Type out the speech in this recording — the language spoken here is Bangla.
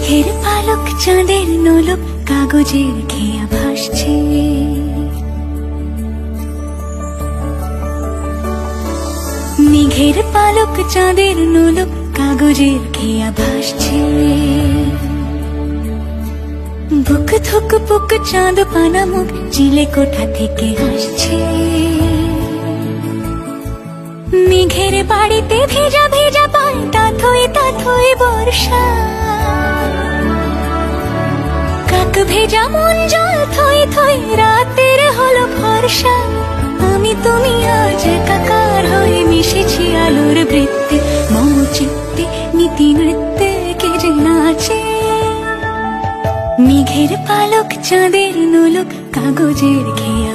মেঘের পালক চাঁদের নোলক কাগজের খেয়া ভাসছে। মেঘের পালক চাঁদের নোলক কাগজের খেয়া ভাসছে। বুক থুক পুক চাঁদ পানা মুখ চিলে কোঠা থেকে হাসছে। মেঘের বাড়িতে ভেজা ভেজা পায় তাথই তাথই বর্ষা। কাক ভেজা মন জল থই থই রাতের হলো ভরসা। আমি তুমি আজ একাকার হয়ে মিশেছি আলোর বৃত্তে। মম চিত্তে নীতি নৃত্যে কে যে নাচে। মেঘের পালক চাঁদের নোলক কাগজের খেয়া